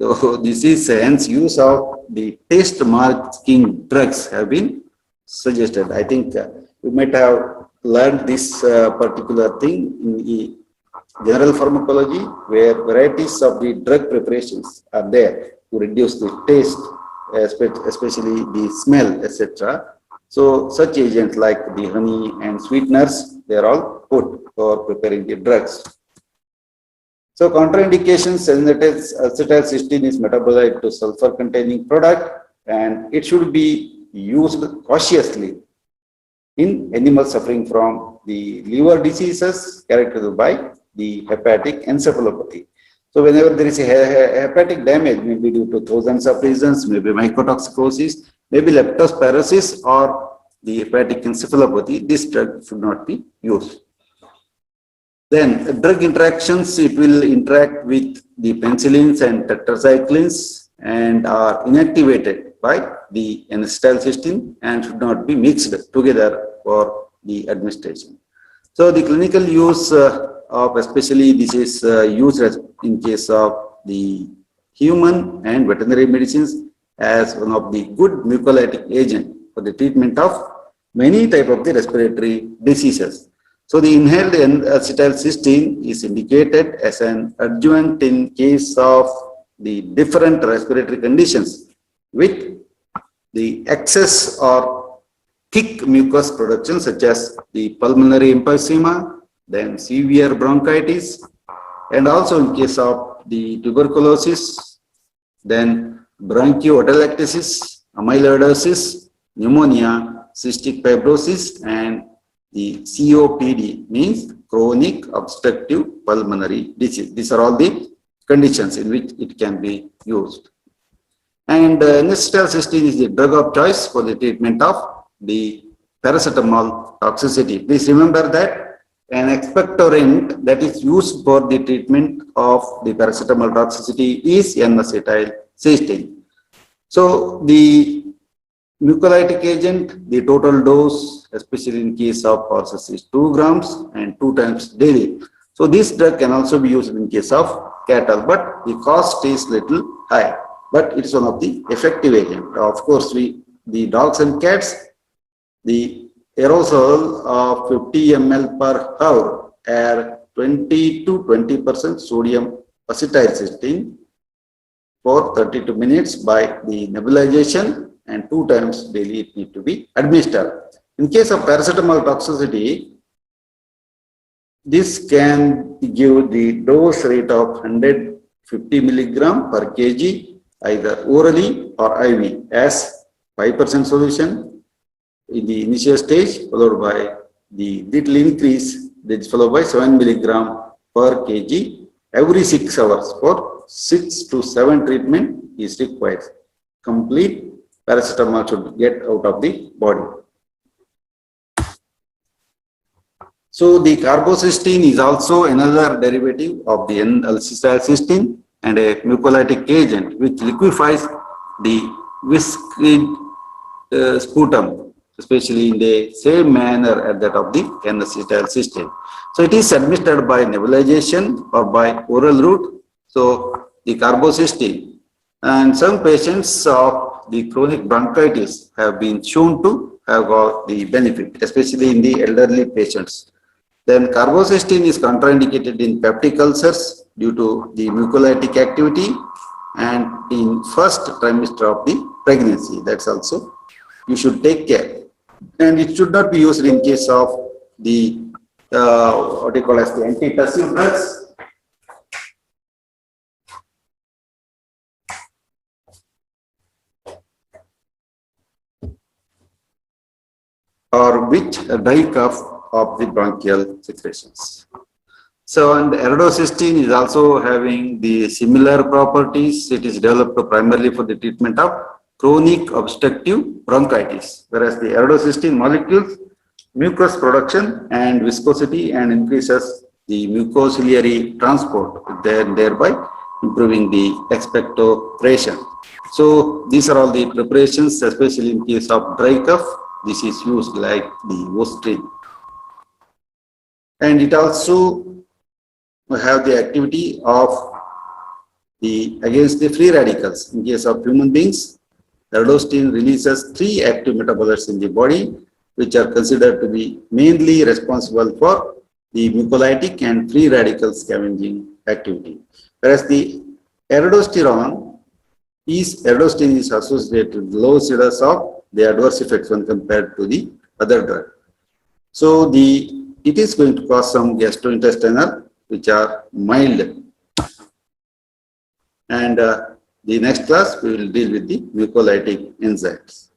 So this is hence use of the taste masking drugs have been suggested. I think you might have learned this particular thing in the general pharmacology, where varieties of the drug preparations are there to reduce the taste, especially the smell, etc. So such agents like the honey and sweeteners, they are all put for preparing the drugs. So contraindications, acetylcysteine is metabolite to sulfur-containing product, and it should be used cautiously in animals suffering from the liver diseases characterized by the hepatic encephalopathy. So whenever there is a hepatic damage, maybe due to thousands of reasons, maybe mycotoxicosis, maybe leptospirosis or the hepatic encephalopathy, this drug should not be used. Then drug interactions, it will interact with the penicillins and tetracyclines and are inactivated by the N-acetylcysteine and should not be mixed together for the administration. So the clinical use of, especially this is used in case of the human and veterinary medicines as one of the good mucolytic agent for the treatment of many type of the respiratory diseases. So the inhaled N-acetylcysteine is indicated as an adjuvant in case of the different respiratory conditions with the excess or thick mucus production such as the pulmonary emphysema, then severe bronchitis, and also in case of the tuberculosis, then bronchoatelectasis, amyloidosis, pneumonia, cystic fibrosis, and the COPD means chronic obstructive pulmonary disease. These are all the conditions in which it can be used. And N-acetylcysteine is the drug of choice for the treatment of the paracetamol toxicity. Please remember that an expectorant that is used for the treatment of the paracetamol toxicity is N-acetylcysteine. So the mucolytic agent, the total dose, especially in case of horses, is 2 grams and 2 times daily. So So this drug can also be used in case of cattle, but the cost is little high, but it's one of the effective agent. Of course, the dogs and cats, the aerosol of 50 ml per hour are 20 to 20% sodium acetylcysteine for 32 minutes by the nebulization, and 2 times daily it need to be administered. In case of paracetamol toxicity, this can give the dose rate of 150 milligram per kg either orally or IV as 5% solution in the initial stage, followed by the little increase, that's followed by 7 milligram per kg every 6 hours for 6 to 7 treatment is required. Complete paracetamol should get out of the body. So the carbocysteine is also another derivative of the N-acetylcysteine and a mucolytic agent which liquefies the viscid sputum, especially in the same manner as that of the N-acetylcysteine. So it is administered by nebulization or by oral route. So the carbocysteine, and some patients of the chronic bronchitis have been shown to have got the benefit, especially in the elderly patients. Then carbocysteine is contraindicated in peptic ulcers due to the mucolytic activity and in first trimester of the pregnancy. That's also you should take care. And it should not be used in case of the what you call as the antitussive drugs. Or which dry cough of the bronchial secretions. So, and iridocysteine is also having the similar properties. It is developed primarily for the treatment of chronic obstructive bronchitis, whereas the iridocysteine molecules mucus production and viscosity and increases the mucociliary transport, thereby improving the expectoration. So these are all the preparations, especially in case of dry cough. This is used like the Vostrine. And it also have the activity of the against the free radicals. In case of human beings, iridocysteine releases 3 active metabolites in the body, which are considered to be mainly responsible for the mucolytic and free radical scavenging activity. Whereas the iridosterone is associated with low incidence of the adverse effects when compared to the other drug. So it is going to cause some gastrointestinal which are mild. And the next class we will deal with the mucolytic enzymes.